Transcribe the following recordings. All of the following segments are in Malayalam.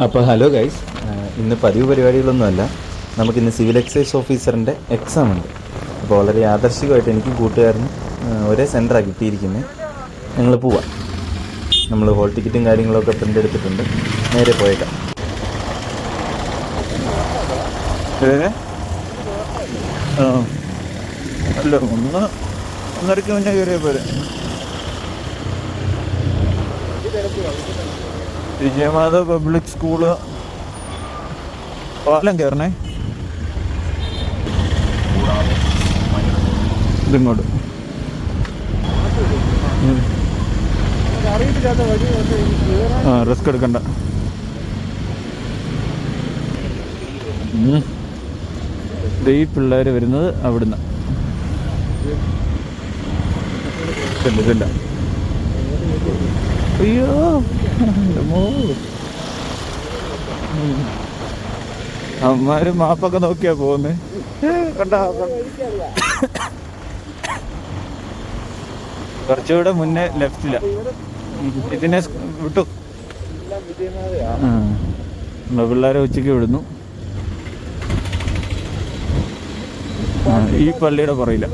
അപ്പോൾ ഹലോ ഗൈസ്, ഇന്ന് പതിവ് പരിപാടികളൊന്നുമല്ല. നമുക്കിന്ന് സിവിൽ എക്സൈസ് ഓഫീസറിൻ്റെ എക്സാം ഉണ്ട്. അപ്പോൾ വളരെ യാദർശികമായിട്ട് എനിക്കും കൂട്ടുകാരനും ഒരേ സെൻറ്ററാണ് കിട്ടിയിരിക്കുന്നത്. ഞങ്ങൾ പോവാം. നമ്മൾ ഹോൾ ടിക്കറ്റും കാര്യങ്ങളൊക്കെ പ്രിൻ്റ് എടുത്തിട്ടുണ്ട്. നേരെ പോയേക്കാം. അല്ല, ഒന്നരയ്ക്ക് മുന്നേ കയറിയ പോലെ. വിജയമാത പബ്ലിക് സ്കൂള് പാലം കയറണേ. ഇതിങ്ങോട്ട് റിസ്ക് എടുക്കണ്ട. ഈ പിള്ളേർ വരുന്നത് അവിടുന്ന്. ഇതില്ല. അയ്യോ, അമ്മമാര് മാപ്പൊക്കെ നോക്കിയാ പോകുന്നേ. കണ്ട കുറച്ചുകൂടെ മുന്നേ ലെഫ്റ്റില്ല. ഇതിനെ വിട്ടു. പിള്ളേരെ ഉച്ചയ്ക്ക് വിടുന്നു. ഈ പള്ളിയുടെ പറയില്ല.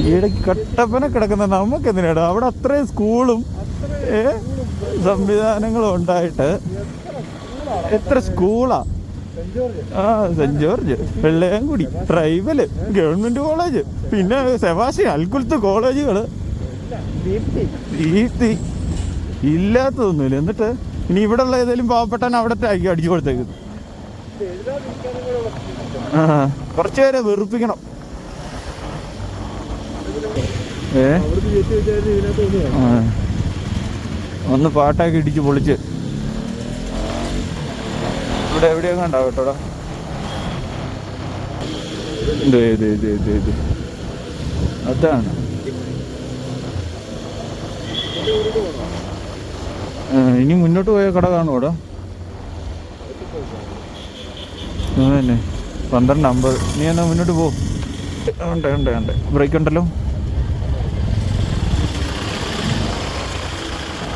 ഈയിടയ്ക്ക് കട്ടപ്പന കിടക്കുന്ന നമുക്ക് എന്തിനാണ് അവിടെ അത്രയും സ്കൂളും സംവിധാനങ്ങളും ഉണ്ടായിട്ട്. എത്ര സ്കൂളാ! Saint George, Vellayamkudi, tribal, government college, പിന്നെ സെബാസ്റ്റ്യൻ, അൽക്കുലത്ത് കോളേജുകള്. ദീപ്തി ഇല്ലാത്തതൊന്നുമില്ല. എന്നിട്ട് ഇനി ഇവിടെ ഉള്ള ഏതെങ്കിലും പാവപ്പെട്ടാൻ അവിടെ അടിച്ചു കൊടുത്തേക്കുന്നു. കുറച്ചു പേരെ വെറുപ്പിക്കണം. ഒന്ന് പാട്ടാക്കി ഇടിച്ച് പൊളിച്ച് ഇവിടെ എവിടെയൊക്കെ ഉണ്ടാവും കേട്ടോടാ. ഇത് അതാണ്. ഇനി മുന്നോട്ട് പോയ കട കാണുമോടാ. തന്നെ 12:50. നീ എന്നാ മുന്നോട്ട് പോകും. ഉണ്ട് ബ്രേക്ക് ഉണ്ടല്ലോ.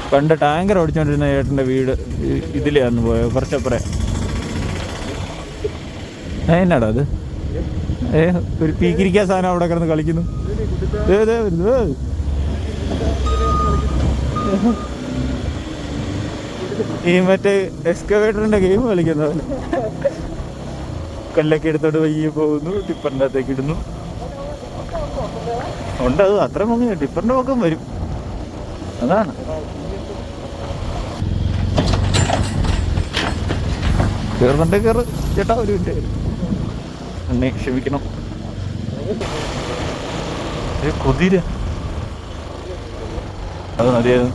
പണ്ട് ടാങ്കർ ഓടിച്ചോണ്ടിരുന്ന ചേട്ടൻ്റെ വീട് ഇതിലാന്ന് പോയോ, കുറച്ചപ്പുറേ. എന്നാടാ അത്? ഒരു പീക്കിരിക്കാൻ സാധനം അവിടെ കിടന്ന് കളിക്കുന്നു. ഈ മറ്റേ എക്സ്കവേറ്ററിന്റെ ഗെയിം കളിക്കുന്നവന് കല്ലൊക്കെ എടുത്തോണ്ട് വയ്യ പോകുന്നു. ടിപ്പറിൻ്റെ അകത്തേക്ക് ഇടുന്നു. ഉണ്ട്, അത് അത്ര മുങ്ങി ടിപ്പറിന്റെ പക്കം വരും. അതാണ്. കയറുന്നുണ്ട്, കയറ് ചേട്ടാ. ഒരു മിനിറ്റ് എന്നെ ക്ഷമിക്കണം. കുതിര അത് മതിയായിരുന്നു.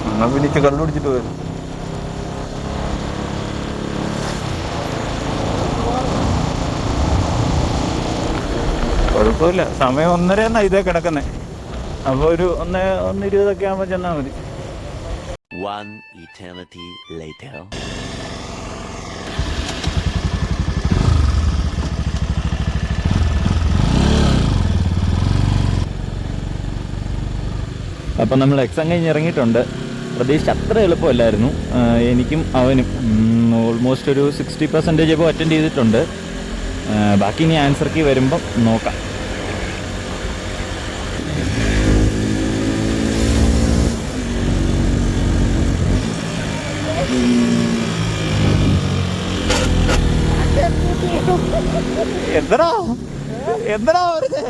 എന്നാ പിന്നിച്ച് കള്ളു പിടിച്ചിട്ട് പോയത്. കുഴപ്പമില്ല. സമയം 1:30 എന്നാ ഇതേ കിടക്കുന്നേ. അപ്പോൾ ഒരു 1:20 ആകുമ്പോൾ ചെന്നാൽ മതി. അപ്പം നമ്മൾ എക്സാം കഴിഞ്ഞ് ഇറങ്ങിയിട്ടുണ്ട്. പ്രതീക്ഷിച്ച് അത്ര എളുപ്പമല്ലായിരുന്നു. എനിക്കും അവനും ഓൾമോസ്റ്റ് ഒരു 60% ഇപ്പോൾ അറ്റൻഡ് ചെയ്തിട്ടുണ്ട്. ബാക്കി ഇനി ആൻസർ കീ വരുമ്പം നോക്കാം. എന്താ പറഞ്ഞേ?